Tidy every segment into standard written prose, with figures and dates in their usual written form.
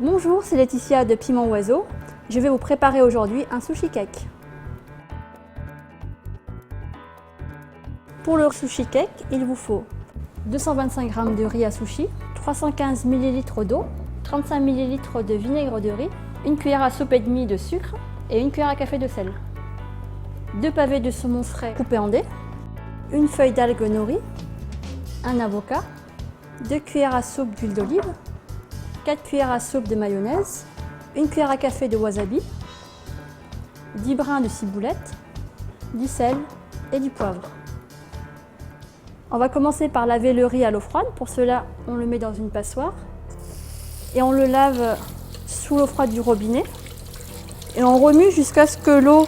Bonjour, c'est Laetitia de Piment Oiseau. Je vais vous préparer aujourd'hui un sushi cake. Pour le sushi cake, il vous faut 225 g de riz à sushi, 315 ml d'eau, 35 ml de vinaigre de riz, une cuillère à soupe et demie de sucre et une cuillère à café de sel. 2 pavés de saumon frais coupés en dés, une feuille d'algue nori, un avocat, 2 cuillères à soupe d'huile d'olive, 4 cuillères à soupe de mayonnaise, une cuillère à café de wasabi, 10 brins de ciboulette, du sel et du poivre. On va commencer par laver le riz à l'eau froide. Pour cela, on le met dans une passoire et on le lave sous l'eau froide du robinet. Et on remue jusqu'à ce que l'eau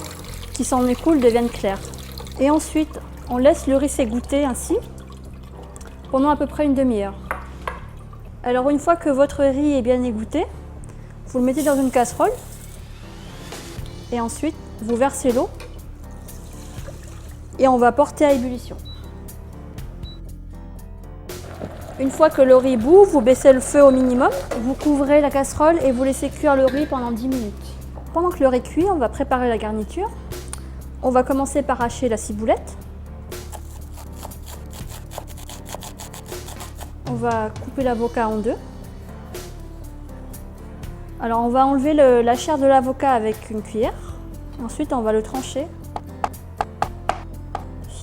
qui s'en écoule devienne claire. Et ensuite, on laisse le riz s'égoutter ainsi pendant à peu près une demi-heure. Alors une fois que votre riz est bien égoutté, vous le mettez dans une casserole et ensuite vous versez l'eau et on va porter à ébullition. Une fois que le riz bout, vous baissez le feu au minimum, vous couvrez la casserole et vous laissez cuire le riz pendant 10 minutes. Pendant que le riz cuit, on va préparer la garniture. On va commencer par hacher la ciboulette. On va couper l'avocat en deux. Alors on va enlever la chair de l'avocat avec une cuillère. Ensuite on va le trancher.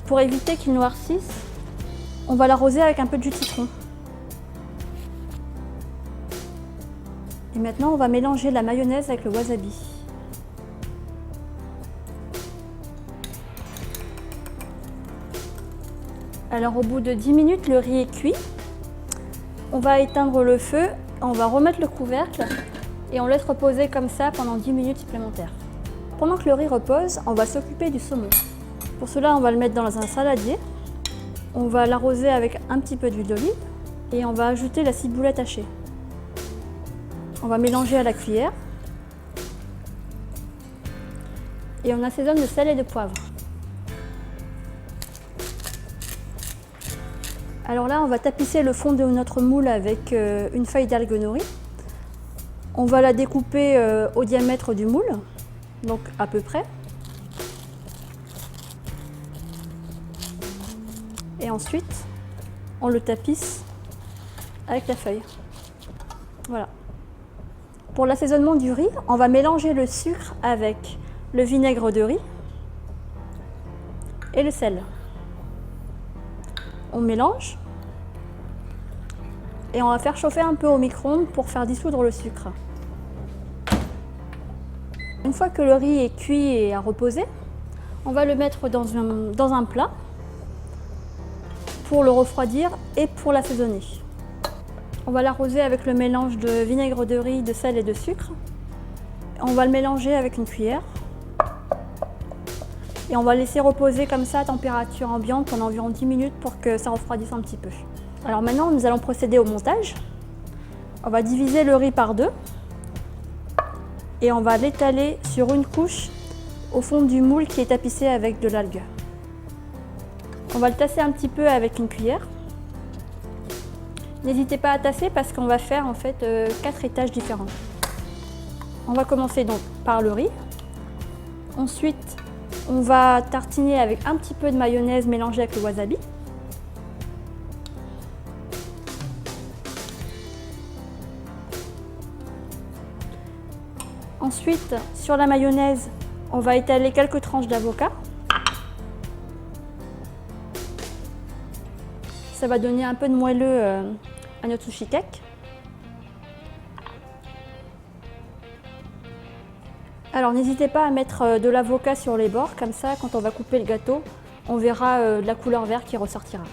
Pour éviter qu'il noircisse, on va l'arroser avec un peu de jus de citron. Et maintenant on va mélanger la mayonnaise avec le wasabi. Alors au bout de 10 minutes, le riz est cuit. On va éteindre le feu, on va remettre le couvercle et on laisse reposer comme ça pendant 10 minutes supplémentaires. Pendant que le riz repose, on va s'occuper du saumon. Pour cela, on va le mettre dans un saladier. On va l'arroser avec un petit peu d'huile d'olive et on va ajouter la ciboulette hachée. On va mélanger à la cuillère et on assaisonne de sel et de poivre. Alors là, on va tapisser le fond de notre moule avec une feuille d'algue nori. On va la découper au diamètre du moule, donc à peu près. Et ensuite, on le tapisse avec la feuille. Voilà. Pour l'assaisonnement du riz, on va mélanger le sucre avec le vinaigre de riz et le sel. On mélange et on va faire chauffer un peu au micro-ondes pour faire dissoudre le sucre. Une fois que le riz est cuit et a reposé, on va le mettre dans un plat pour le refroidir et pour l'assaisonner. On va l'arroser avec le mélange de vinaigre de riz, de sel et de sucre. On va le mélanger avec une cuillère. Et on va laisser reposer comme ça à température ambiante pendant environ 10 minutes pour que ça refroidisse un petit peu. Alors maintenant, nous allons procéder au montage. On va diviser le riz par deux et on va l'étaler sur une couche au fond du moule qui est tapissé avec de l'algue. On va le tasser un petit peu avec une cuillère. N'hésitez pas à tasser parce qu'on va faire en fait 4 étages différents. On va commencer donc par le riz. Ensuite, on va tartiner avec un petit peu de mayonnaise mélangée avec le wasabi. Ensuite, sur la mayonnaise, on va étaler quelques tranches d'avocat. Ça va donner un peu de moelleux à notre sushi cake. Alors n'hésitez pas à mettre de l'avocat sur les bords, comme ça quand on va couper le gâteau, on verra de la couleur verte qui ressortira.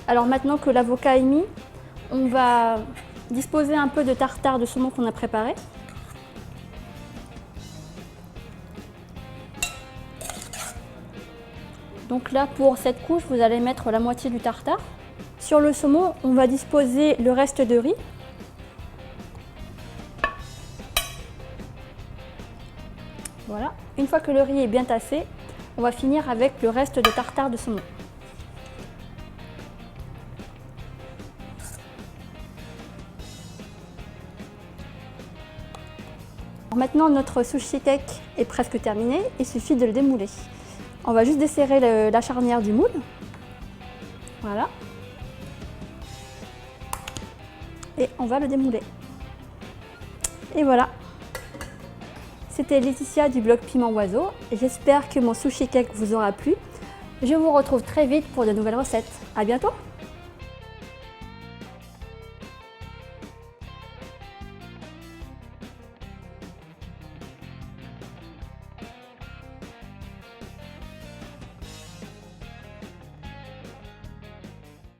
Alors maintenant que l'avocat est mis, on va disposer un peu de tartare de saumon qu'on a préparé. Donc là pour cette couche, vous allez mettre la moitié du tartare. Sur le saumon, on va disposer le reste de riz. Voilà. Une fois que le riz est bien tassé, on va finir avec le reste de tartare de saumon. Maintenant, notre sushi cake est presque terminé, il suffit de le démouler. On va juste desserrer la charnière du moule. Voilà. Et on va le démouler. Et voilà. C'était Laetitia du blog Piment Oiseau. J'espère que mon sushi cake vous aura plu. Je vous retrouve très vite pour de nouvelles recettes. À bientôt!